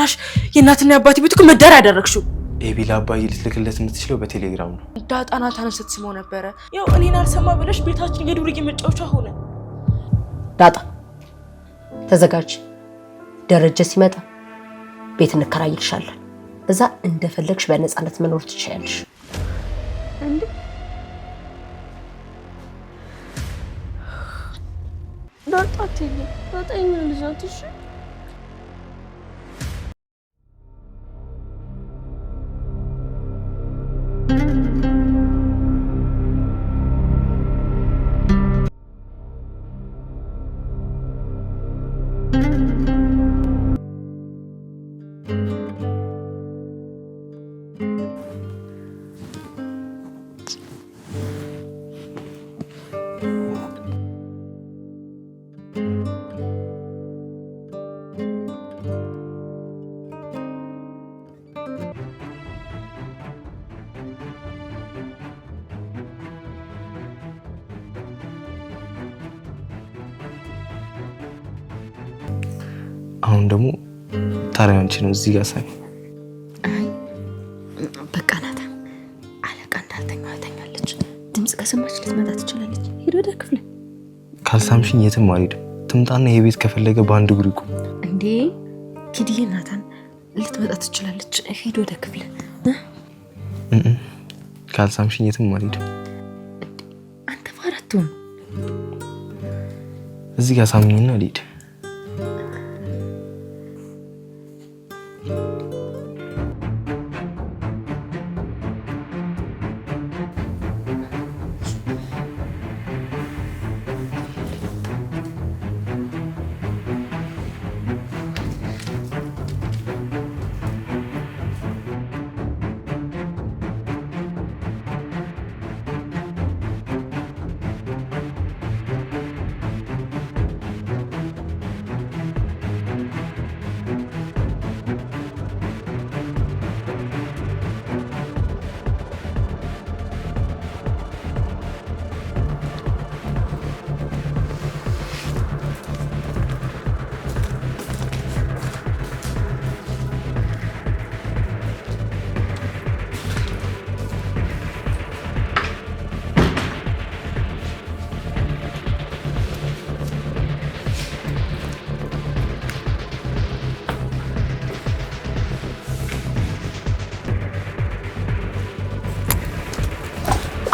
ጭራሽ የእናትና የአባቴ ቤት እኮ መዳር ያደረግሽው። ኤቢ ለአባዬ ልትልክለት የምትችለው በቴሌግራም ነው። ዳጣና ታነሰት ስመው ነበረ። ያው እኔን አልሰማ ብለሽ ቤታችን የዱርዬ መጫወቻ ሆነ። ዳጣ ተዘጋጅ። ደረጀ ሲመጣ ቤት እንከራይልሻለን። እዛ እንደፈለግሽ በነፃነት መኖር ትችያለሽ። እንዴ ዳጣ ትይኝ ዳጣኝ ልጅ ናት። እሺ አሁን ደግሞ ታሪያንቺ ነው እዚህ ጋር ሳይ አይ በቃ ናታ አለቃ እንዳልተኛው ተኛለች። ድምጽ ከሰማች ልትመጣ ትችላለች። ሄዶ ወደ ክፍል ካልሳምሽኝ የትም አልሄድም። ትምጣና የቤት ከፈለገ በአንድ እግሩ ይቁም። እንዴ ኪድዬ ናታን ልትመጣ ትችላለች። ሄዶ ወደ ክፍል ካልሳምሽኝ የትም አልሄድም። አንተ ፋራቱን እዚህ ጋር ሳምኝና ልሂድ።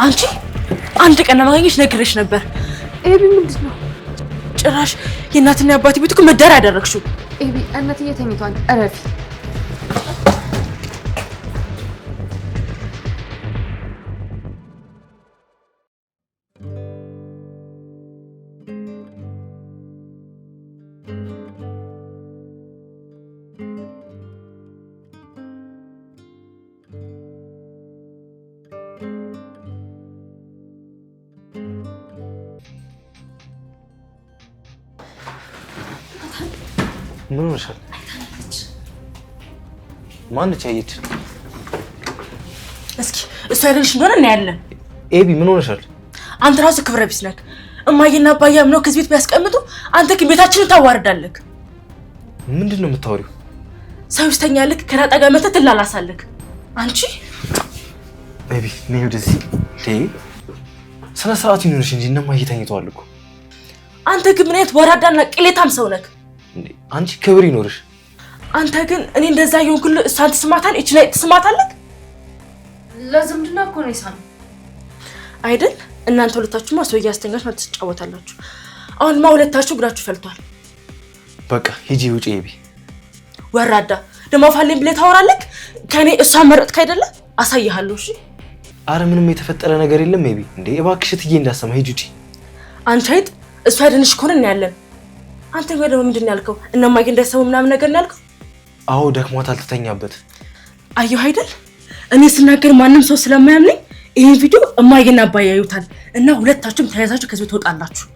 አንቺ አንድ ቀን ለማግኘት ነግሬሽ ነበር። ኤቢ ምንድነው? ጭራሽ የእናትና የአባቴ ቤት እኮ መዳር ያደረግሽው። ኤቢ እናትዬ ተኝቷል። እረፊ። ምን ሆነሻል? ማነች ያየች? እስኪ እሱ አይደልሽ እንደሆነ እናያለን። ኤቢ ምን ሆነሻል? አንተ ራሱ ክብረ ቢስ ነህ። እማዬና አባዬ አምነው ከዚህ ቤት ቢያስቀምጡ አንተ ግን ቤታችንን ታዋርዳለህ። ምንድን ነው የምታወሪው? ሰው ይስተኛልክ ከዳጣ ጋር መተህ ትላላሳለህ። አንቺ ኤቢ ነይ ወደዚህ። ስነ ስርዓት ይኖርሽ እንጂ እነማዬ ተኝተዋል እኮ። አንተ ግን ምን አይነት ወራዳና ቅሌታም ሰው ነህ? አንቺ ክብር ይኖርሽ። አንተ ግን እኔ እንደዛ ይሆንኩልህ እሷን ትስማታል እቺ ላይ ትስማታለህ? ለዝምድና እኮ ነው ይሳም አይደል? እናንተ ሁለታችሁማ ሰው እያስተኛችሁ ማለት ትጫወታላችሁ። አሁንማ ሁለታችሁ እግራችሁ ፈልቷል። በቃ ሂጂ ውጪ ኤቢ። ወራዳ ደሞ ፋሌን ብለህ ታወራለህ። ከኔ እሷን መረጥክ አይደለ? አሳይሃለሁ። እሺ አረ ምንም የተፈጠረ ነገር የለም ኤቢ። እንዴ እባክሽ ትዬ እንዳሰማ ሂጂ ውጪ። አንቺ አይጥ እሷ አይደንሽ እኮ ነን ያለን። አንተ ወይ ደግሞ ምንድን ያልከው? እነማዬ እንዳይሰሙ ምናምን ነገር ነው ያልከው? አዎ ደክሟታል ትተኛበት። አየሁ አይደል? እኔ ስናገር ማንም ሰው ስለማያምነኝ ይሄን ቪዲዮ እማዬና አባዬ ያዩታል እና ሁለታችሁም ተያይዛችሁ ከዚህ ትወጣላችሁ።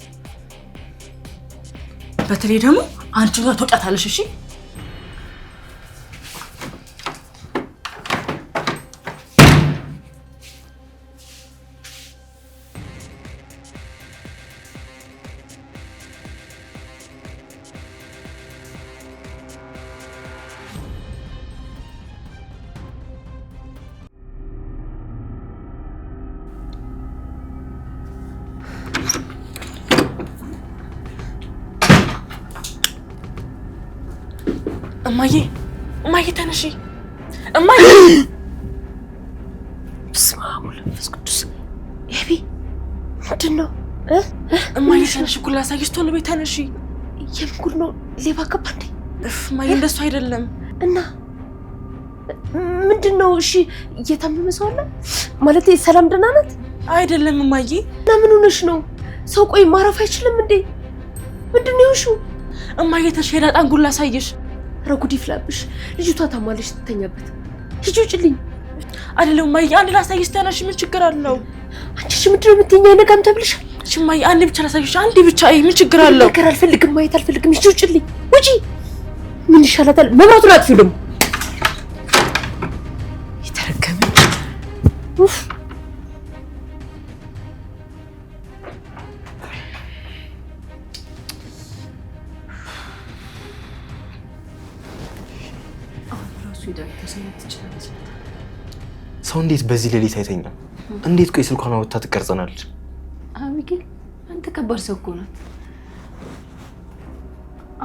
በተለይ ደግሞ አንቺ ጋር ትወጣታለሽ። እሺ እማዬ ተነሺ እማዬ። በስመ አብ ወወልድ ወመንፈስ ቅዱስ። ኤቢ ምንድን ነው? እማዬ ተነሺ፣ ጉድ ላሳይሽ። ቶሎ በይ ተነሺ። የምን ጉድ ነው? ሌባ ገባ እንዴ? እማዬ እንደሱ አይደለም። እና ምንድን ነው? እሺ እየታመመ ሰው አለ ማለት ሰላም ደህና ናት? አይደለም እማዬ። እና ምን ሆነሽ ነው? ሰው ቆይ ማረፍ አይችልም እንዴ? ምንድን ነው ይሹ? እማዬ ተነሺ፣ ዳጣን ጉድ ላሳይሽ። ኧረ ጉድ ይፍላብሽ። ልጅቷ ታማለች፣ ትተኛበት። ሂጂ ውጭልኝ። አይደለም እማዬ፣ አንድ ላሳይሽ። ተነሺ፣ ምን ችግር አለው? አንቺ እሺ ምንድን ነው የምትይኝ? አይነጋም ተብልሻል። እሺ እማዬ፣ አንዴ ብቻ ላሳይሽ። አንዴ ብቻ። ምን ችግር አለው? ነገር አልፈልግም፣ ማየት አልፈልግም። ሂጂ ውጭልኝ። ውጪ። ምን ይሻላታል? መብራቱን አጥፊው ደግሞ የተረገመች። ኡፍ ሰው እንዴት በዚህ ሌሊት አይተኛም? እንዴት ቆይ ስልኳን አውጥታ ትቀርጸናለች? አቢጌል አንተ ከባድ ሰው እኮ ናት።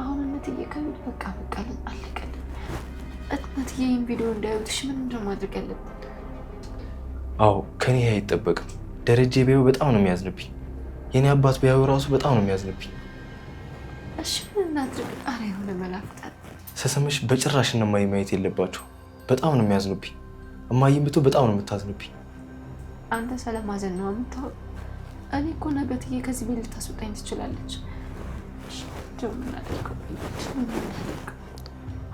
አሁን እናትዬ ከምን በቃ አለቀልን። እናትዬ ይህን ቪዲዮ እንዳያዩትሽ ምን እንደማድረግ ያለብን? አዎ ከኔ አይጠበቅም። ደረጀ ቢያዩ በጣም ነው የሚያዝንብኝ። የኔ አባት ቢያዩ ራሱ በጣም ነው የሚያዝንብኝ። እሺ ምን እናድርግ? ኧረ የሆነ መላፍጣት ስሰምሽ በጭራሽ እማዬ ማየት የለባቸው። በጣም ነው የሚያዝኑብኝ። እማዬም ብትሆን በጣም ነው የምታዝኑብኝ። አንተ ስለማዘን ነው የምታወቅ። እኔ እኮ ነገ እትዬ ከዚህ ቤት ልታስወጣኝ ትችላለች።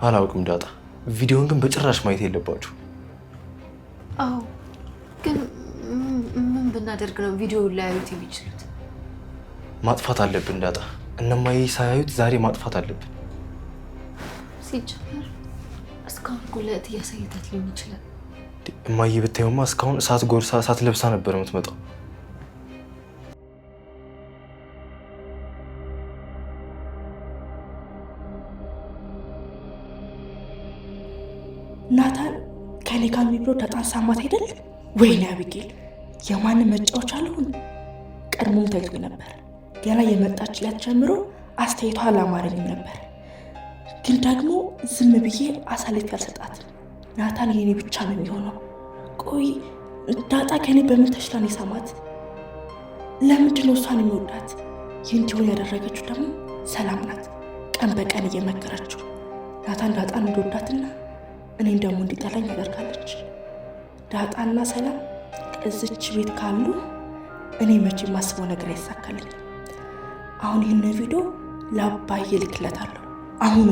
አላውቅም ዳጣ፣ ቪዲዮን ግን በጭራሽ ማየት የለባችሁ። አዎ ግን ምን ብናደርግ ነው ቪዲዮውን ላያዩት የሚችሉት? ማጥፋት አለብን ዳጣ። እማዬ ሳያዩት ዛሬ ማጥፋት አለብን። ሲጀመር እስካሁን እኮ ለእትዬ አሳይታት ሊሆን ይችላል። እማዬ ብታዩማ እስካሁን እሳት ጎርሳ እሳት ለብሳ ነበር የምትመጣው። ናታን ከኔ ጋር የሚብሎ ዳጣን ሳማት አይደል? ወይኔ አቢጌል የማንም መጫወቻ አልሆን። ቀድሞም ታይቶ ነበር። ገና የመጣች ዕለት ጀምሮ አስተያየቷ አላማረኝም ነበር። ግን ደግሞ ዝም ብዬ አሳልፌ አልሰጣትም። ናታን የኔ ብቻ ነው የሚሆነው። ቆይ ዳጣ ከኔ በምን ተሽላ ነው የሳማት? ለምንድን ነው እሷን የሚወዳት? ይህ እንዲሆን ያደረገችው ደግሞ ሰላም ናት። ቀን በቀን እየመከረችው ናታን ዳጣን እንደወዳትና እኔን ደግሞ እንዲጠላኝ ያደርጋለች። ዳጣና ሰላም እዚች ቤት ካሉ እኔ መቼ የማስበው ነገር አይሳካልኝ። አሁን ይህን ቪዲዮ ለአባዬ ልክለታለሁ አሁኑ።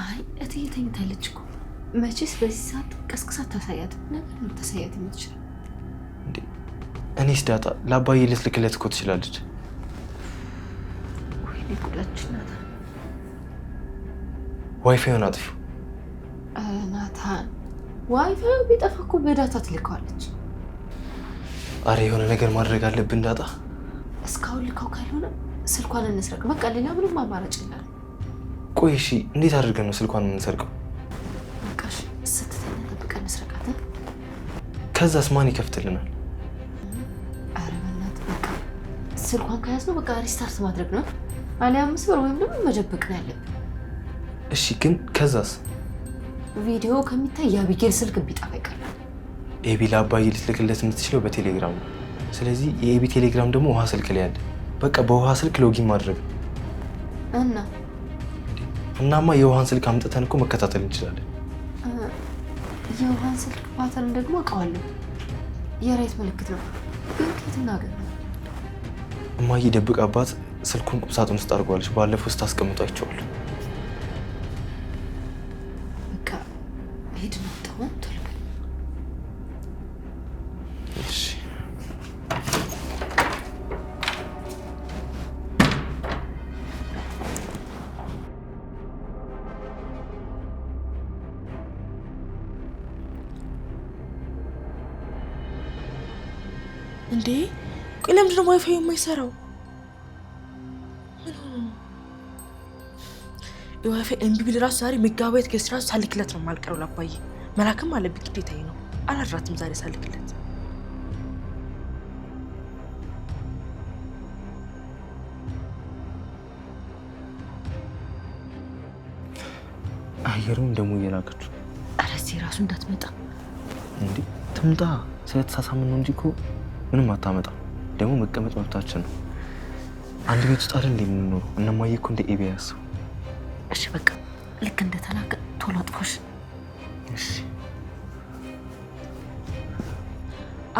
አይ እትዬ ተኝታለች እኮ። መቼስ በዚህ ሰዓት ቀስቅሳት ታሳያት ነገር ነው ታሳያት የምትችል እንዴ? እኔስ ዳጣ ለአባዬ ልትልክለት እኮ ትችላለች። ወይኔ ጉዳችን ናታን። ዋይፋዩን አጥፊው። ናታን ዋይፋዩ ቢጠፋ እኮ በዳታ ትልከዋለች። አረ የሆነ ነገር ማድረግ አለብን ዳጣ። እስካሁን ልካው ካልሆነ ስልኳን እንስረቅ። በቃ ሌላ ምንም አማራጭ የለም። ቆይ እሺ እንዴት አድርገን ነው ስልኳን የምንሰርቀው? በቃ እሺ ስትተኛ ጠብቀን እንስረቃት። ከዛስ ማን ይከፍትልናል? ኧረ በእናትህ በቃ ስልኳን ከያዝነው በቃ ሪስታርት ማድረግ ነው። አሊያ 5 ብር ወይም ደግሞ መጀበቅ ነው ያለብን። እሺ ግን ከዛስ? ቪዲዮ ከሚታይ የአቢጌል ስልክ ቢጠፋ ይቀራል። ኤቢ ለአባዬ ልትልክለት የምትችለው በቴሌግራም ነው። ስለዚህ የኤቢ ቴሌግራም ደግሞ ውሃ ስልክ ላይ አለ። በቃ በውሃ ስልክ ሎጊን ማድረግ ነው። እናማ የውሃን ስልክ አምጥተን እኮ መከታተል እንችላለን። የውሃን ስልክ ፓተርን ደግሞ አውቀዋለሁ። የራይት ምልክት ነው። ግን ከየት እናገኘው? እማዬ ደብቃባት ስልኩን ቁም ሳጥን ውስጥ አድርጓለች። ባለፈው ስታስቀምጠው አይቼዋለሁ። በቃ ሄድ ነው ተው ተልከል። እሺ እንዴ ቆይ ቆይ ለምንድን ነው ዋይፋይ የማይሰራው? ምን ሆኖ ነው? የዋይፋይ ኤምቢ ቢል ራሱ ዛሬ ሜጋባይት ገዝቼ ራሱ ሳልክለት ነው የማልቀረው። ለአባዬ መላክም አለብኝ ግዴታዬ ነው። አላድራትም ዛሬ ሳልክለት። አየሩን ደግሞ እየላከችው። ኧረ እዚህ ራሱ እንዳትመጣ እንዴ! ትምጣ። ስለተሳሳምን ነው እንጂ እኮ ምንም አታመጣም። ደግሞ መቀመጥ መብታችን ነው። አንድ ቤት ውስጥ አይደል እንደምንኖረው። እነማዬ እኮ እንደ ኤቢ ያስቡ። እሺ በቃ ልክ እንደተላከ ቶሎ አጥፎሽ። እሺ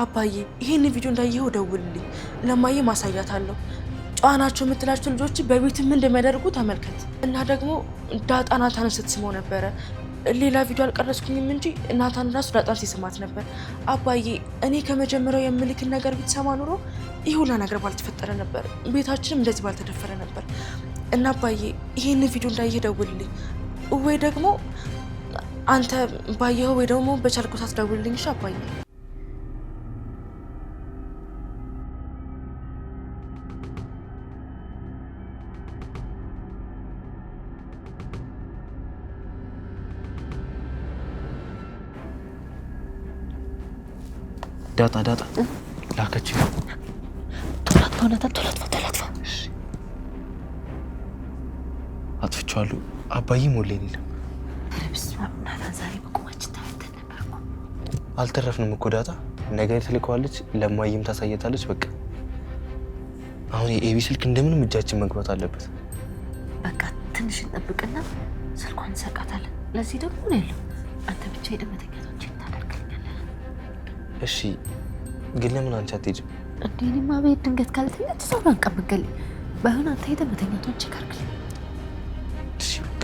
አባዬ ይሄን ቪዲዮ እንዳየኸው ደውልልኝ። ለማዬ ማሳያታለሁ። ጨዋ ናቸው የምትላቸው ልጆች በቤት ምን እንደሚያደርጉ ተመልከት። እና ደግሞ ዳጣ ናታንን ስትስመው ነበረ። ሌላ ቪዲዮ አልቀረስኩኝም እንጂ ናታን ራሱ ዳጣን ሲስማት ነበር። አባዬ እኔ ከመጀመሪያው የምልክን ነገር ብትሰማ ኑሮ ይህ ሁላ ነገር ባልተፈጠረ ነበር። ቤታችንም እንደዚህ ባልተደፈረ ነበር። እና አባዬ ይሄን ቪዲዮ እንዳየህ ደውልልኝ፣ ወይ ደግሞ አንተ ባየኸው ወይ ደግሞ በቻልኩት አትደውልልኝ። እሺ አባዬ? ዳጣ ላከች። ቶሎ አጥፋው ናታን፣ ቶሎ አጥፋው። አጥፍቼዋለሁ አባዬ። ሞሌን የለም። ኧረ በስመ አብ ናታን፣ ዛሬ በቁማችን ተመተን ነበር እኮ። አልተረፍንም እኮ ዳጣ። ነገ ትልከዋለች፣ ለማየም ታሳየታለች። በቃ አሁን የኤቢ ስልክ እንደምንም እጃችን መግባት አለበት። በቃ ትንሽ እንጠብቅና ስልኳን እንሰርቃታለን። ለዚህ ደግሞ ነው ያለው። አንተ ብቻ ሄደህ መተኛቶችን ታደርግልኛለህ። እሺ ግን ለምን አንቺ አትሄጂም? እንዴ እኔማ ቤት ድንገት ካልተኛች ሰው አንቀበገል። ባይሆን አንተ ሄደህ መተኛቶችን ካርክልኝ። እሺ በቃ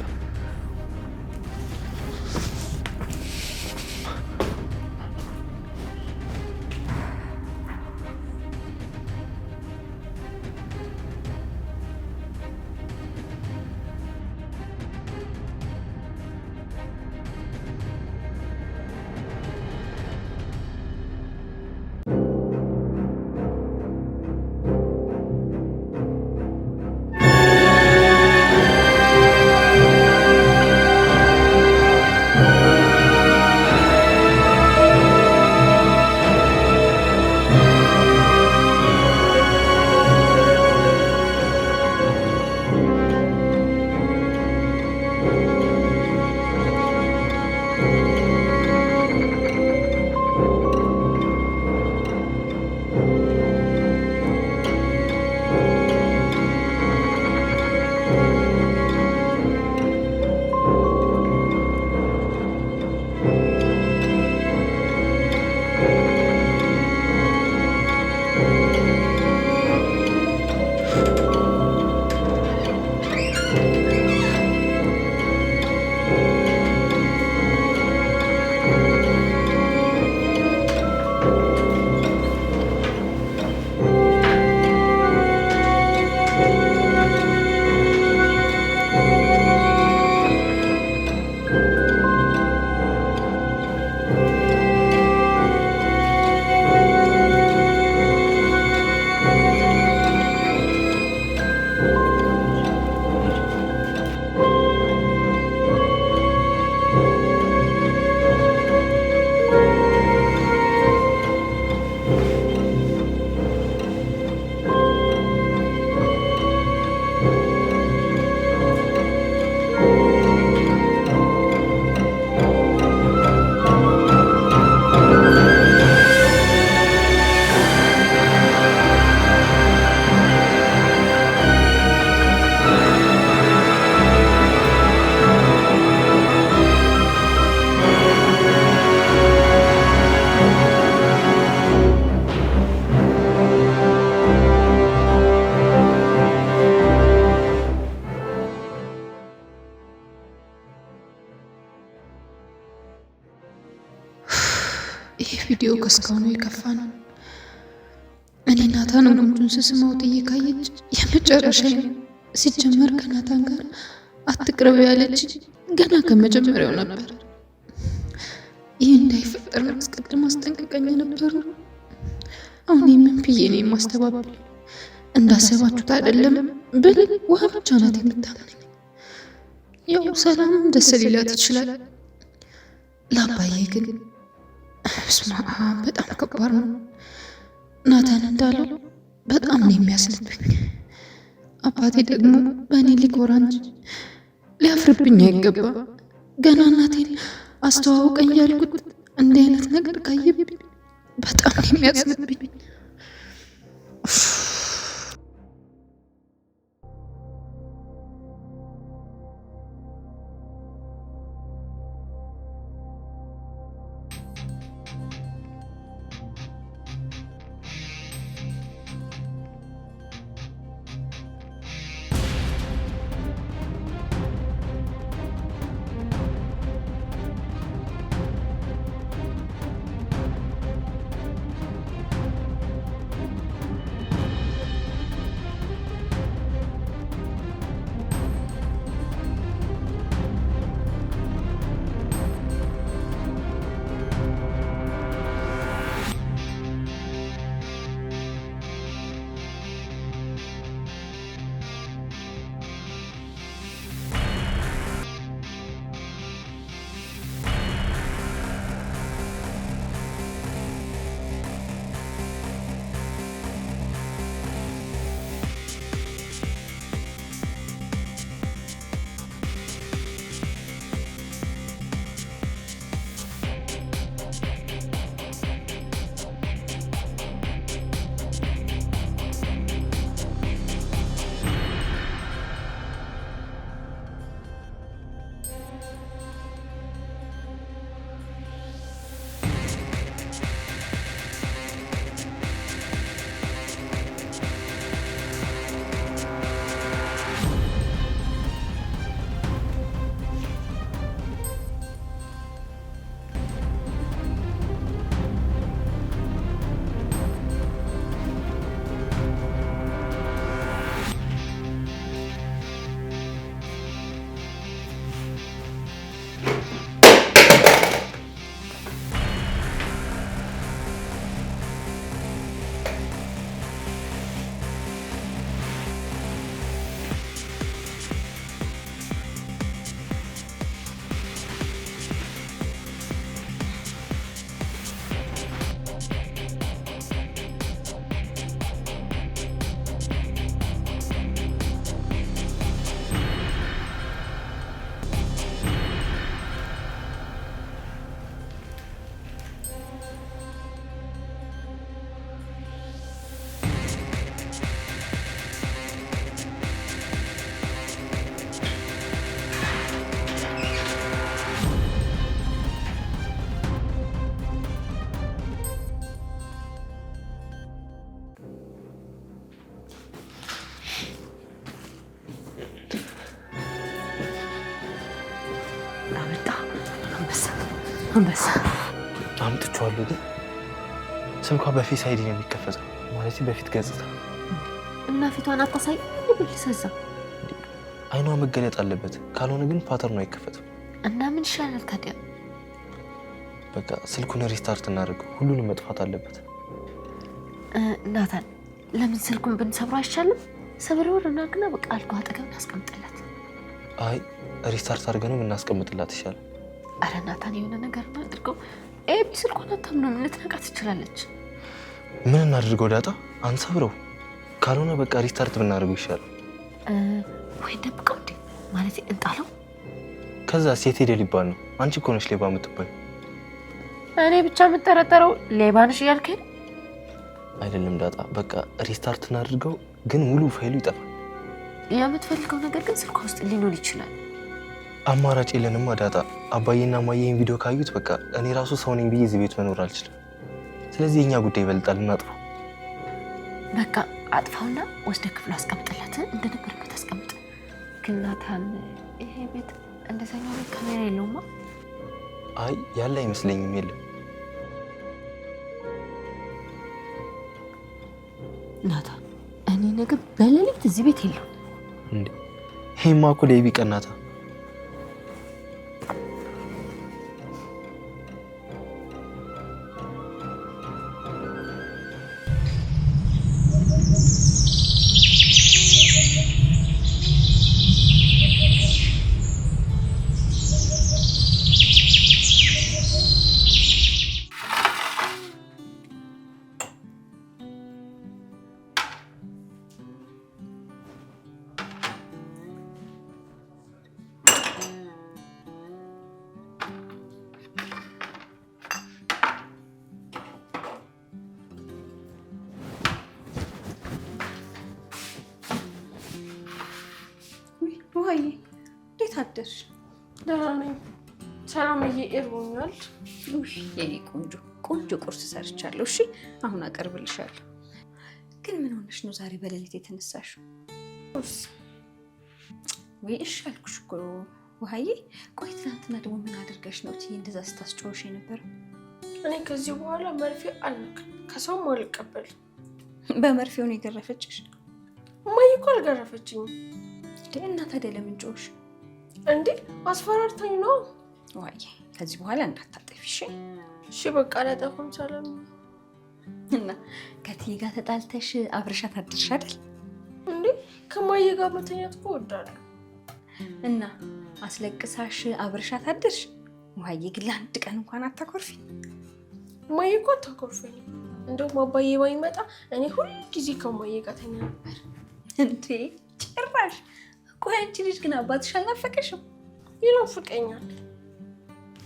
ይህ ቪዲዮ ከእስካሁኑ የከፋ ነው። እኔ ናታንን ጉንጩን ስስመው ጥዬ ካየች የመጨረሻ ሲጀመር ከናታን ጋር አትቅረብ ያለች ገና ከመጀመሪያው ነበር። ይህ እንዳይፈጠር ማስቀደም አስጠንቅቀኝ ነበሩ። አሁን ምን ብዬ ነው የማስተባበል? እንዳሰባችሁት አይደለም ብል ውሃ ብቻ ናት የምታምነኝ። ያው ሰላም ደስ ሊላት ይችላል። ለአባዬ ግን ስማ በጣም ከባድ ነው። ናታን እንዳለው በጣም ነው የሚያስልብኝ። አባቴ ደግሞ በእኔ ሊኮራ እንጂ ሊያፍርብኝ አይገባ። ገና እናቴን አስተዋውቀኝ ያልኩት እንዲህ አይነት ነገር ካየብኝ በጣም ነው የሚያስልብኝ። አንበሳ አምጥቼዋለሁ፣ ግን ስልኳ በፌስ አይዲ ነው የሚከፈተው፣ ማለት በፊት ገጽታ እና ፊቷን አታሳይ ብልሰዛ አይኗ መገለጥ አለበት፣ ካልሆነ ግን ፓተርኑ አይከፈትም። እና ምን ይሻላል ታዲያ? በቃ ስልኩን ሪስታርት እናደርገው፣ ሁሉንም መጥፋት አለበት። ናታን ለምን ስልኩን ብንሰብረው አይቻልም? ሰብረው እናርግና በቃ አልጋው አጠገብ እናስቀምጥላት። አይ ሪስታርት አድርገን እናስቀምጥላት ይሻላል። አረ ናታን የሆነ ነገር አድርገው። ኤቢ ስልኳን አታምነውም፣ ልትነቃ ትችላለች። ምን እናድርገው ዳጣ? አንሰብረው፣ ካልሆነ በቃ ሪስታርት ብናደርገው ይሻላል። ወይ ደብቀው እንዴ ማለት እንጣለው። ከዛ ሴት ሄደ ሊባል ነው። አንቺ እኮ ነሽ ሌባ የምትባይ። እኔ ብቻ የምጠረጠረው ሌባ ነሽ እያልከኝ አይደለም ዳጣ። በቃ ሪስታርት እናድርገው፣ ግን ሙሉ ፋይሉ ይጠፋል። የምትፈልገው ነገር ግን ስልኳ ውስጥ ሊኖር ይችላል። አማራጭ የለንማ ዳጣ። አባዬና እማዬ ይህን ቪዲዮ ካዩት በቃ እኔ ራሱ ሰው ነኝ ብዬ እዚህ ቤት መኖር አልችልም። ስለዚህ የኛ ጉዳይ ይበልጣል፣ እናጥፋው። በቃ አጥፋውና ወስደ ክፍሉ አስቀምጥላት፣ እንደነበረበት አስቀምጥ። ግን ናታን ይሄ ቤት እንደዛኛው ቤት ካሜራ የለውማ? አይ ያለ አይመስለኝም። የለም ናታን፣ እኔ ነገር በሌሊት እዚህ ቤት የለውም እንዴ? ይሄማ እኮ ለይቢ ቀናታ። ውሃዬ እንዴት አደርሽ? ደህና ነኝ ሰላምዬ። እርቦኛል። የኔ ቆንጆ ቁርስ ሰርቻለሁ። እሺ አሁን አቀርብልሻለሁ። ግን ምን ሆነሽ ነው ዛሬ በሌሊት የተነሳሽው? ወይ እሺ አልኩሽ እኮ ውሃዬ። ቆይ ትናንትና ደግሞ ምን አድርገሽ ነው ትይ እንደዛ ስታስጮሽ የነበረው? እኔ ከዚህ በኋላ መርፌ አልነካም፣ ከሰውም አልቀበልም። በመርፌው ነው የገረፈችሽ? እማዬ እኮ አልገረፈችኝም። እና ታዲያ ለምን ጮሽ? እንዴ አስፈራርታኝ ነው። ውሃዬ ከዚህ በኋላ እንዳታጠፊ እሺ? እሺ በቃ አላጠፋም ሰላም። እና ከትዬ ጋር ተጣልተሽ አብረሻት አድርሽ አይደል? እንዴ ከማዬ ጋር መተኛት እኮ እወዳለሁ። እና አስለቅሳሽ አብረሻት አድርሽ? ውሃዬ ግን ለአንድ ቀን እንኳን አታኮርፊ? ማዬ እኮ አታኮርፈኝ። እንደውም አባዬ ባይመጣ እኔ ሁሉ ጊዜ ከማዬ ጋር ተኛ ነበር። እንዴ ጭራሽ! ቆይ አንቺ ልጅ ግን አባትሽ አልናፈቀሽም? ይናፍቀኛል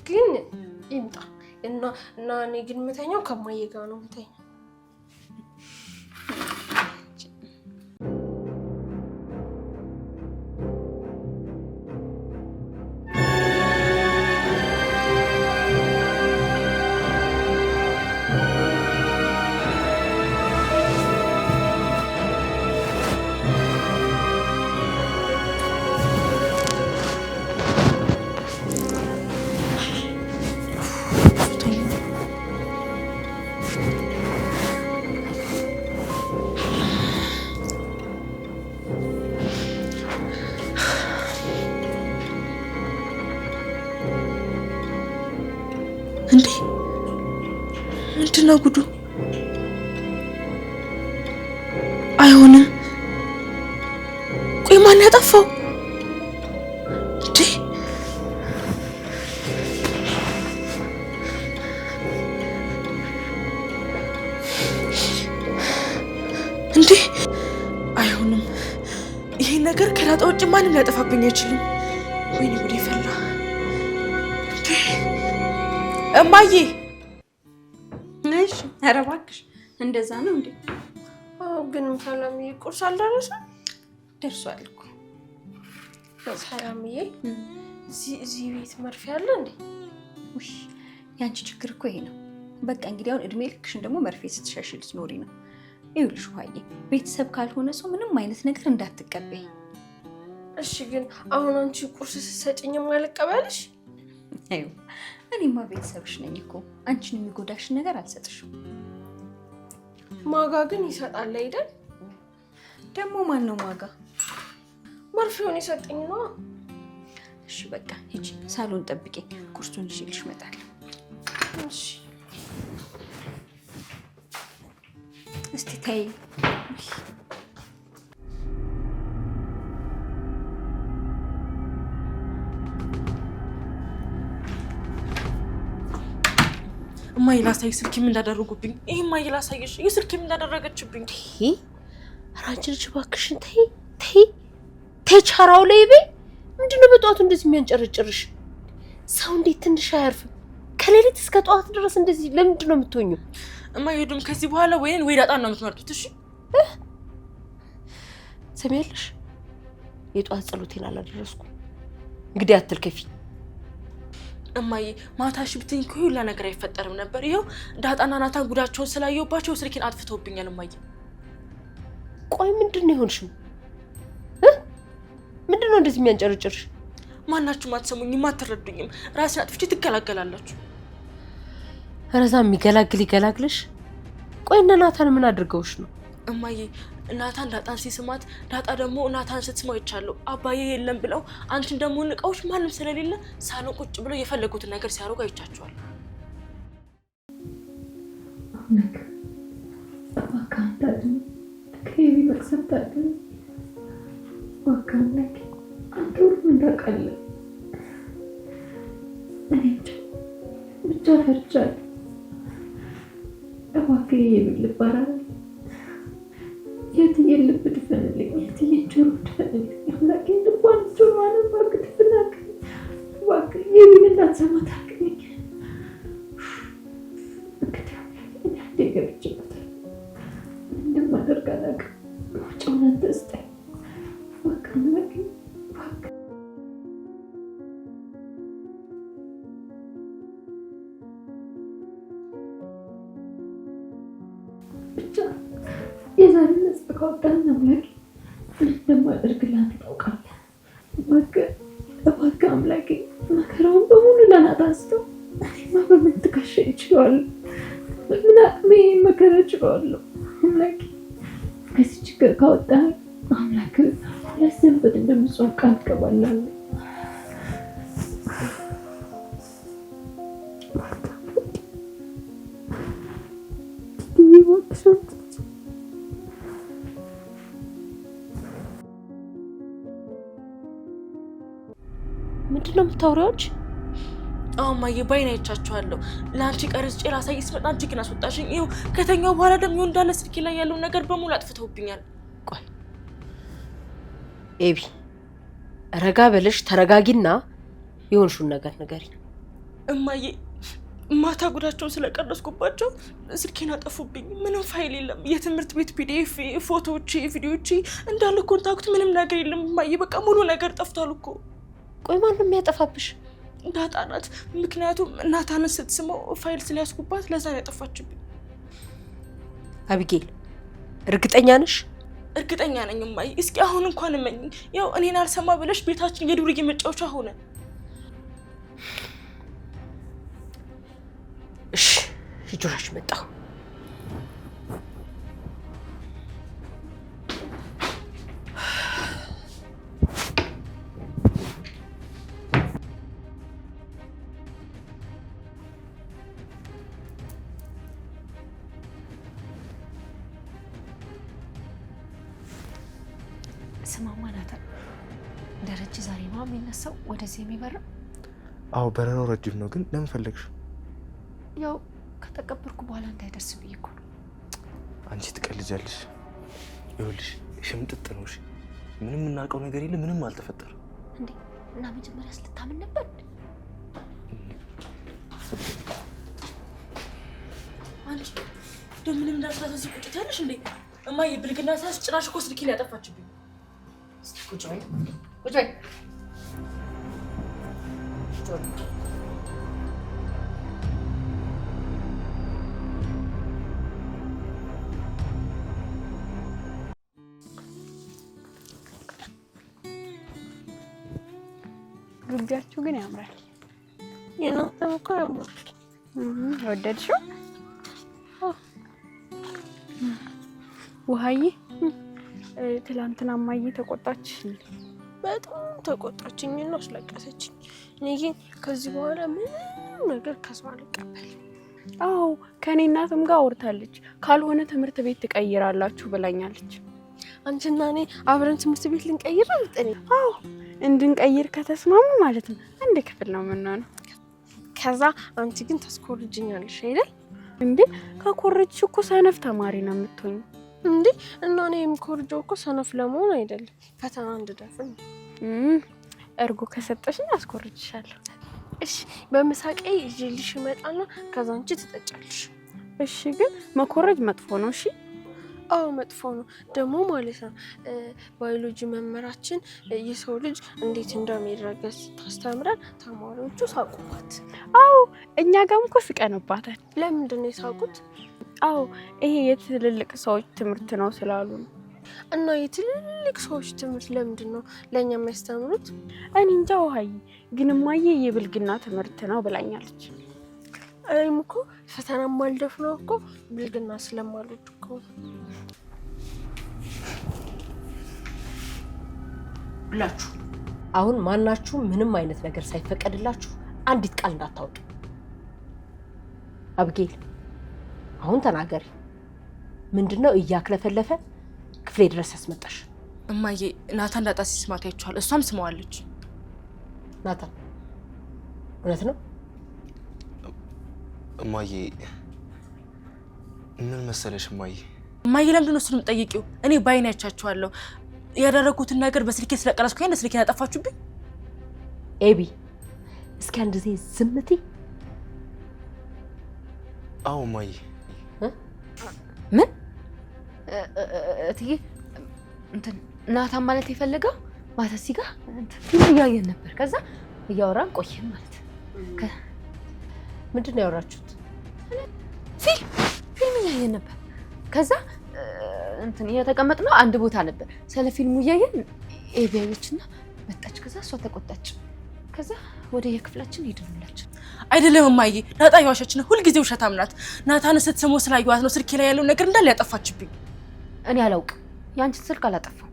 ግን ይምጣ እና እኔ ግን የምተኛው ከማዬ ጋር ነው የምተኛው። እንዴ ምንድነው ጉዱ? አይሆንም። ቆይ ማን ያጠፋው? እንዴ እንዴ አይሆንም። ይሄን ነገር ከዳጣ ውጭ ማንም ሊያጠፋብኝ አይችልም። ወይኔ ጉዴ ፈላ። እማዬ! እሺ ኧረ እባክሽ እንደዛ ነው እንዴ? ግን ሰላምዬ ቁርስ አልደረሰም? ደርሷል እኮ። ሰላምዬ እዚህ ቤት መርፌ አለ እንዴ? ውይ ያንቺ ችግር እኮ ይሄ ነው። በቃ እንግዲህ አሁን እድሜ ልክሽን ደግሞ መርፌ ስትሻሽል ልትኖሪ ነው። ይኸውልሽ ውሃዬ ቤተሰብ ካልሆነ ሰው ምንም አይነት ነገር እንዳትቀበይ። እሺ ግን አሁን አንቺ ቁርስ ስትሰጪኝም አልቀበልሽ? አይው እኔማ ቤተሰብሽ ነኝ እኮ አንቺን የሚጎዳሽን ነገር አልሰጥሽም። ማጋ ግን ይሰጣል አይደል? ደግሞ ማን ነው ማጋ? መርፌውን የሰጠኝ ነው። እሺ በቃ ሂጂ ሳሎን ጠብቂኝ፣ ቁርሱን ይዤልሽ እመጣለሁ። እሺ እስቲ ተይ። እማዬ ላሳይሽ ስልኬም እንዳደረጉብኝ። ይሄ እማዬ ላሳይሽ የስልኬም እንዳደረገችብኝ። አንቺ ልጅ እባክሽን ተይ ቻራው ላይ በይ። ምንድነው በጠዋቱ እንደዚህ የሚያንጨርጭርሽ? ሰው እንዴት ትንሽ አያርፍም? ከሌሊት እስከ ጠዋት ድረስ እንደዚህ ለምንድን ነው የምትሆኚው? እማዬ ደግሞ ከዚህ በኋላ ወይኔን ወይ ዳጣን ነው የምትመርጡት። እሺ ሰሚያለሽ? የጠዋት ጸሎቴን አላደረስኩም። እንግዲህ አትልከፊ እማዬ። ማታሽ ብትኝ እኮ ሁላ ነገር አይፈጠርም ነበር። ይኸው ዳጣና ናታን ጉዳቸውን ስላየሁባቸው ስልኬን አጥፍተውብኛል እማዬ። ቆይ ምንድን ነው የሆንሽው? ምንድን ነው እንደዚህ የሚያንጨርጭርሽ? ማናችሁም አትሰሙኝም፣ አትረዱኝም። ራሴን አጥፍቼ ትገላገላላችሁ። ረዛ የሚገላግል ይገላግልሽ። ቆይ እነ ናታን ምን አድርገውሽ ነው? እማዬ ናታን ዳጣን ሲስማት፣ ዳጣ ደግሞ ናታን ስትስማው ይቻለሁ። አባዬ የለም ብለው አንቺን ደግሞ ንቀውሽ ማንም ስለሌለ ሳሎን ቁጭ ብለው የፈለጉትን ነገር ሲያደርጉ አይቻቸዋል። ከቤቢ ተሰጣለ ወካነክ አንተ ሁሉ እንዳቀለ እኔ ብቻ ፈርቻለሁ። እባክህ የብል ባራል የትዬ ልብ ድፈንልኝ፣ የትዬ ጆሮ ድፈንልኝ። አምላኬ ልቧን ጆሮዋን እባክህ ድፈንልኝ። እባክህ የብል እንዳትሰማ ታቅኝ። እንግዲህ እኔ አንዴ ገብቼበታል። እንደማደርግ አላውቅም። መውጫውን አንተ ስጠኝ እባክህ አምላኬ እባክህ። ካወጣን አምላኬ እንደማደርግላት ታውቃለህ። እባክህ አምላኬ መከራውን በሙሉ ለናታ አስተው። እኔማ በምን ትከሻ ይችላል? በምን አቅሜ መከራ እችላለሁ? አምላኬ ከዚህ ችግር ካወጣን አምላክ ለሰንበት እንደምጾም ቃል እገባላለሁ። ምንድን ነው የምታወሪዎች? እማዬ ባይኔ አይቻቸዋለሁ። ለአንቺ ቀርጬ ላሳይሽ ስመጣ አንቺ ግን አስወጣሽኝ። ይኸው ከተኛው በኋላ ደግሞ እንዳለ ስልኬ ላይ ያለውን ነገር በሙሉ አጥፍተውብኛል። ቆይ ኤቢ ረጋ ብለሽ ተረጋጊና የሆንሽውን ነገር ንገሪኝ። እማዬ ማታ ጉዳቸውን ስለቀረስኩባቸው ስልኬን አጠፉብኝ። ምንም ፋይል የለም። የትምህርት ቤት ፒዲኤፍ፣ ፎቶዎቼ፣ ቪዲዮዎቼ እንዳለ ኮንታክት፣ ምንም ነገር የለም እማዬ። በቃ ሙሉ ነገር ጠፍቷል እኮ። ቆይ ማን ነው የሚያጠፋብሽ? ዳጣ ናት። ምክንያቱም እናታን ስትስመው ፋይል ስለያዝኩባት ለዛ ነው ያጠፋችብኝ። አቢጌል እርግጠኛ ነሽ? እርግጠኛ ነኝ እማዬ። እስኪ አሁን እንኳን እመኝ። ያው እኔን አልሰማ ብለሽ ቤታችን የዱርዬ መጫወቻ ሆነ። እሺ ይጆራሽ መጣሁ። ስማማ ናታ፣ ደረጀ ዛሬ ነው የሚነሳው ወደዚህ የሚበረው? አዎ በረራው ረጅም ነው። ግን ለምን ፈለግሽ? ያው ከተቀበርኩ በኋላ እንዳይደርስ ብዬ እኮ ነው። አንቺ ትቀልጃለሽ። ይኸውልሽ ሽምጥጥ ነው። እሺ ምንም የምናውቀው ነገር የለም። ምንም አልተፈጠረም እንዴ? እና መጀመሪያ ስልታምን ነበር። አንቺ እንደምንም እንዳልታዘዝ ቁጭት ያለሽ እንዴ? እማዬ ብልግና ሳስ ጭራሽ እኮ ስልኬን ያጠፋችብኝ። ቁጭ በይ ቁጭ በይ። ግቢያችሁ ግን ያምራል። የናንተም እኮ ያምራል። ወደድሽው? ውሃዬ ትላንትና እማዬ ተቆጣች። በጣም ተቆጣችኝ እና አስለቀሰችኝ። እኔ ግን ከዚህ በኋላ ምንም ነገር ከሰው አልቀበልም። አዎ ከኔ እናትም ጋር አውርታለች። ካልሆነ ትምህርት ቤት ትቀይራላችሁ ብላኛለች። አንቺና እኔ አብረን ትምህርት ቤት ልንቀይር አልጠኔ? አዎ እንድንቀይር ከተስማሙ ማለት ነው አንድ ክፍል ነው የምንሆነው። ከዛ አንቺ ግን ታስኮርጅኛለሽ አይደል? እንዴ ከኮረጅሽ እኮ ሰነፍ ተማሪ ነው የምትሆኝ። እንዴ እና እኔ የምኮርጀው እኮ ሰነፍ ለመሆን አይደለም፣ ፈተና እንድደፍን። እርጎ ከሰጠሽኝ አስኮርጅሻለሁ። እሺ በምሳቄ ይዤልሽ እመጣና ከዛ አንቺ ትጠጫለሽ። እሺ ግን መኮረጅ መጥፎ ነው? እሺ አዎ መጥፎ ነው ደግሞ ማለት ነው። ባዮሎጂ መምህራችን የሰው ልጅ እንዴት እንደሚረገዝ ታስተምረን ተማሪዎቹ ሳቁባት። አዎ እኛ ጋርም እኮ ስቀንባታል። ለምንድን ነው የሳቁት? አዎ ይሄ የትልልቅ ሰዎች ትምህርት ነው ስላሉ ነው። እና የትልልቅ ሰዎች ትምህርት ለምንድን ነው ለእኛ የሚያስተምሩት? እኔ እንጃ ውሃዬ፣ ግን እማዬ የብልግና ትምህርት ነው ብላኛለች። እኔም እኮ ፈተና ማልደፍ ነው እኮ ብልግና ስለማልወድ እኮ። ብላችሁ አሁን ማናችሁ ምንም አይነት ነገር ሳይፈቀድላችሁ አንዲት ቃል እንዳታወጡ። አብጌል አሁን ተናገሪ። ምንድነው እያክለፈለፈ ክፍሌ ድረስ ያስመጣሽ? እማዬ ናታን ዳጣ ሲስማት አይቻል። እሷም ስመዋለች። ናታን እውነት ነው? እማዬ ምን መሰለሽ እማዬ ለምንድን ነው እሱን የምጠይቂው? እኔ ባይኔ አይቻቸዋለሁ። ያደረኩትን ነገር በስልኬ ስለቀረስኩኝ ለስልኬ ያጠፋችሁብኝ። ኤቢ እስኪ አንድ ጊዜ ዝም ትይ። አዎ እማዬ። ምን እትዬ እንትን ናታን ማለት የፈለገው ማታ እዚህ ጋር ፊልም እያየን ነበር። ከዛ እያወራን ቆየን ማለት ምንድን ነው ያወራችሁት? ፊልም እያየን ነበር። ከዛ እንትን የተቀመጥነው አንድ ቦታ ነበር። ስለ ፊልሙ እያየን ኤቢያዮችና መጣች። ከዛ እሷ ተቆጣች። ከዛ ወደ የክፍላችን ሄድንላችሁ። አይደለም እማዬ፣ ዳጣ የዋሸች ነው። ሁልጊዜ ውሸታም ናት። ናታን ስትሰሙ ስላየኋት ነው ስልኬ ላይ ያለው ነገር እንዳለ ያጠፋችብኝ። እኔ አላውቅም፣ ያንቺን ስልክ አላጠፋም።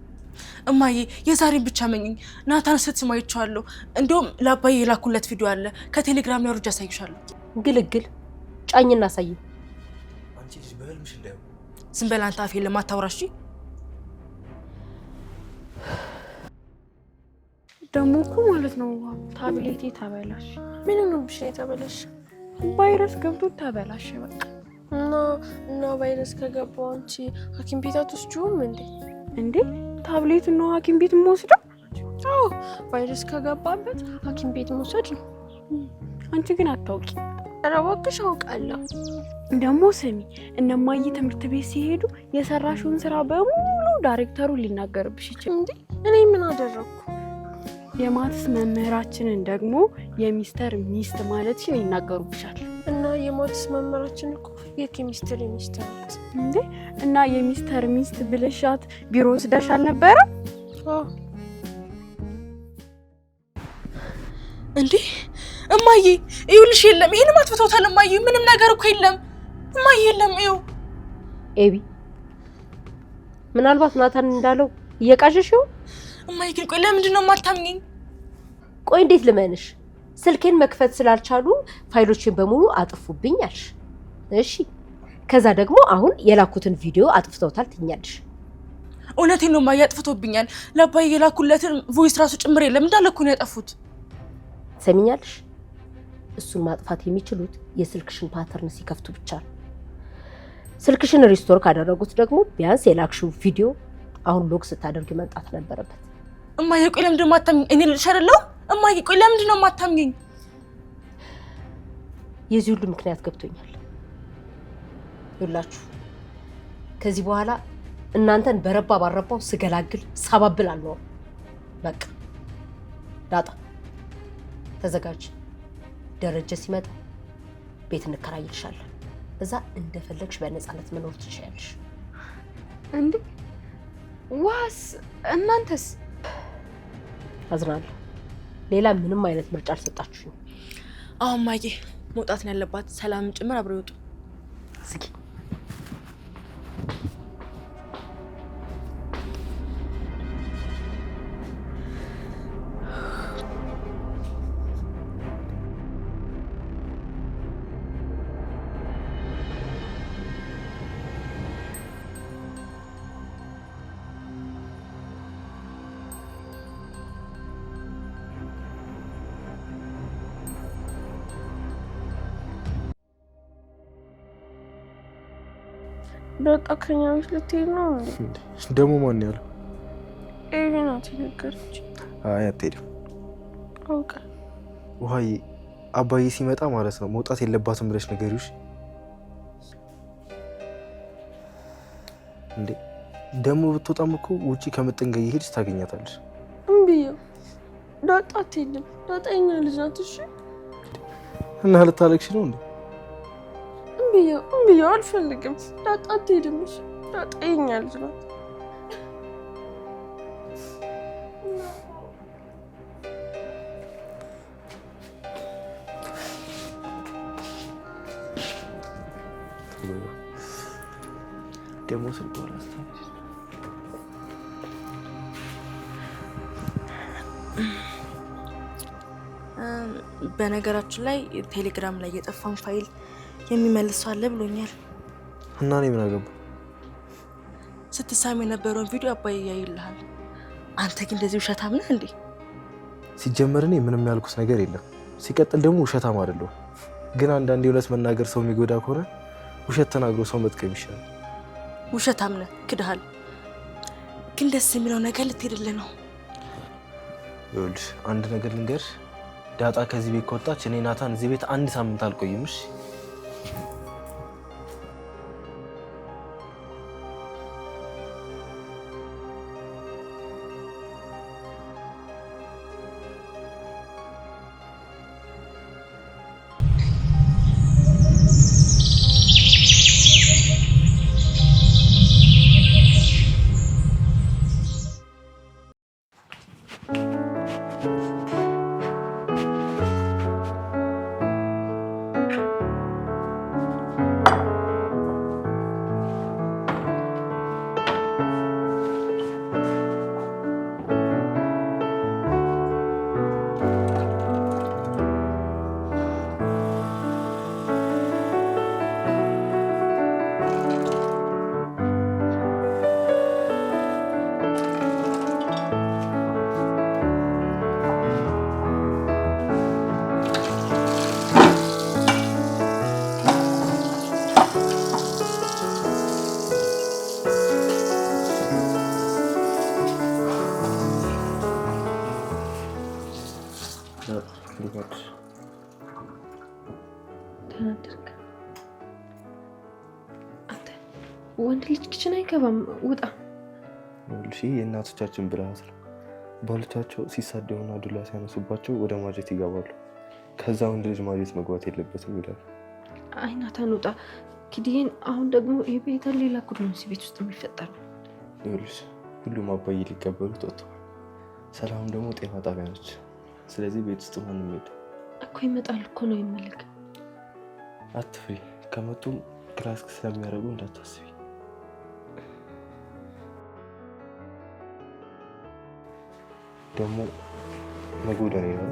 እማዬ የዛሬን ብቻ መኝኝ። ናታን ስትሰሙ አይቼዋለሁ። እንደውም ለአባዬ የላኩለት ቪዲዮ አለ። ከቴሌግራም ላይ አውርጄ አሳይሻለሁ። ግልግል ጫኝና አሳይ። አንቺ ልጅ በህልምሽ እንዳይሆን ዝም በል አንተ፣ አፌን ለማታወራሽ። ደግሞ እኮ ማለት ነው ታብሌቴ ተበላሽ። ምን ነው ብሽ የተበላሽ? ቫይረስ ገብቶ ተበላሽ በቃ። እና ቫይረስ ከገባው አንቺ ሐኪም ቤት አትወስጂውም እንዴ? እንዴ ታብሌት ነው ሐኪም ቤት የምወስደው? አዎ ቫይረስ ከገባበት ሐኪም ቤት መውሰድ ነው። አንቺ ግን አታውቂ። ኧረ እባክሽ አውቃለሁ። ደግሞ ስሚ፣ እነማዬ ትምህርት ቤት ሲሄዱ የሰራሽውን ስራ በሙሉ ዳይሬክተሩ ሊናገርብሽ ይችላል። እንዴ እኔ ምን አደረኩ? የማትስ መምህራችንን ደግሞ የሚስተር ሚስት ማለትሽን ይናገሩብሻል። እና የማትስ መምህራችን እኮ የኬሚስትሪ ሚስት ናት። እንዴ እና የሚስተር ሚስት ብለሻት ቢሮ ወስደሽ አልነበረ? አዎ። እንዴ እማዬ ይኸውልሽ፣ የለም ይሄን ማጥፍቶታል። እማዬ ምንም ነገር እኮ የለም እማዬ፣ የለም። ይኸው ኤቢ፣ ምናልባት ናታን እንዳለው እየቃዠሽ ይሆን? እማዬ ግን ቆይ ለምንድን ነው የማታምኚኝ? ቆይ እንዴት ልመንሽ? ስልኬን መክፈት ስላልቻሉ ፋይሎችን በሙሉ አጥፉብኝ አልሽ። እሺ ከዛ ደግሞ አሁን የላኩትን ቪዲዮ አጥፍተውታል ትኛለሽ። እውነቴን ነው እማዬ፣ አጥፍቶብኛል። ለአባዬ የላኩለትን ቮይስ ራሱ ጭምር የለም እንዳለ እኮ ነው ያጠፉት። ሰሚኛለሽ? እሱን ማጥፋት የሚችሉት የስልክሽን ፓተርን ሲከፍቱ ብቻ ነው። ስልክሽን ሪስቶር ካደረጉት ደግሞ ቢያንስ የላክሽው ቪዲዮ አሁን ሎግ ስታደርግ መምጣት ነበረበት። እማዬ ቆይ ለምንድን ነው የማታምኚኝ? እኔ ልልሽ አይደለሁ እማዬ፣ ቆይ ለምንድን ነው የማታምኚኝ? የዚህ ሁሉ ምክንያት ገብቶኛል። ይላችሁ ከዚህ በኋላ እናንተን በረባ ባረባው ስገላግል ሳባብል አልኖርም። በቃ ዳጣ ተዘጋጅ። ደረጀ ሲመጣ ቤት እንከራይልሻለን። እዛ እንደፈለግሽ በነፃነት መኖር ትችያለሽ። እንዴ ዋስ እናንተስ? አዝናለሁ። ሌላ ምንም አይነት ምርጫ አልሰጣችሁኝ። አዎ እማዬ፣ መውጣት ነው ያለባት። ሰላምን ጭምር አብረው ይወጡ። ዝጊ። ዳጣ ከኛ ቤት ልትሄድ ነው እንዴ? ደግሞ ማን ያለው? ኤቢ ናት የነገረችኝ። አይ አትሄድም። አውቃ ውሃዬ፣ አባዬ ሲመጣ ማለት ነው መውጣት የለባትም ብለሽ ንገሪው። እንዴ ደግሞ ብትወጣም እኮ ውጪ ከምጥን ጋር እየሄድሽ ታገኛታለሽ። እምቢዬው ዳጣ አትሄድም። ዳጣ የኛ ልጅ ናት። እሺ እና ልታለቅሽ ነው እንዴ? እምቢዬው አልፈልግም። ዳጣ አትሄድም። እሺ ዳጣ የኛ ልጅ ናት። ደግሞ ስልኳን አስተካክል። በነገራችን ላይ ቴሌግራም ላይ የጠፋን ፋይል የሚመልስ አለ ብሎኛል። እና እኔ ምን አገባኝ? ስትሳሚ የነበረውን ቪዲዮ አባዬ ያይልሃል። አንተ ግን እንደዚህ ውሸታም ነህ እንዴ? ሲጀመር እኔ ምንም ያልኩት ነገር የለም። ሲቀጥል ደግሞ ውሸታም አይደለሁም። ግን አንዳንዴ እውነት መናገር ሰው የሚጎዳ ከሆነ ውሸት ተናግሮ ሰው መጥቀም ይሻላል። ውሸታም ነህ፣ ክድሃል። ግን ደስ የሚለው ነገር ልትሄድልህ ነው። ይኸውልሽ አንድ ነገር ልንገርሽ፣ ዳጣ ከዚህ ቤት ከወጣች እኔ ናታን እዚህ ቤት አንድ ሳምንት አልቆይም። እሺ ወንድ ልጅ ኪችን አይገባም፣ ውጣ። ይኸውልሽ የእናቶቻችን ብልሃት ነው። ባሎቻቸው ሲሳደቡና ዱላ ሲያነሱባቸው ወደ ማጀት ይገባሉ። ከዛ ወንድ ልጅ ማጀት መግባት የለበትም ይላል። አይ ናታን ውጣ። ኪዲዬን አሁን ደግሞ ይሄ ቤት ሌላ ጉድ ነው እዚህ ቤት ውስጥ የሚፈጠረው። ይኸውልሽ ሁሉም አባዬ ሊቀበሉት ወጥተዋል። ሰላም ደግሞ ጤና ጣቢያ ነች። ስለዚህ ቤት ውስጥ ማንም የለም እኮ። ይመጣል እኮ ነው የምልክ። አትፍሪ፣ ከመጡም ክላስ ስለሚያደርጉ እንዳታስቢ። ደግሞ መጎዳኔ ነው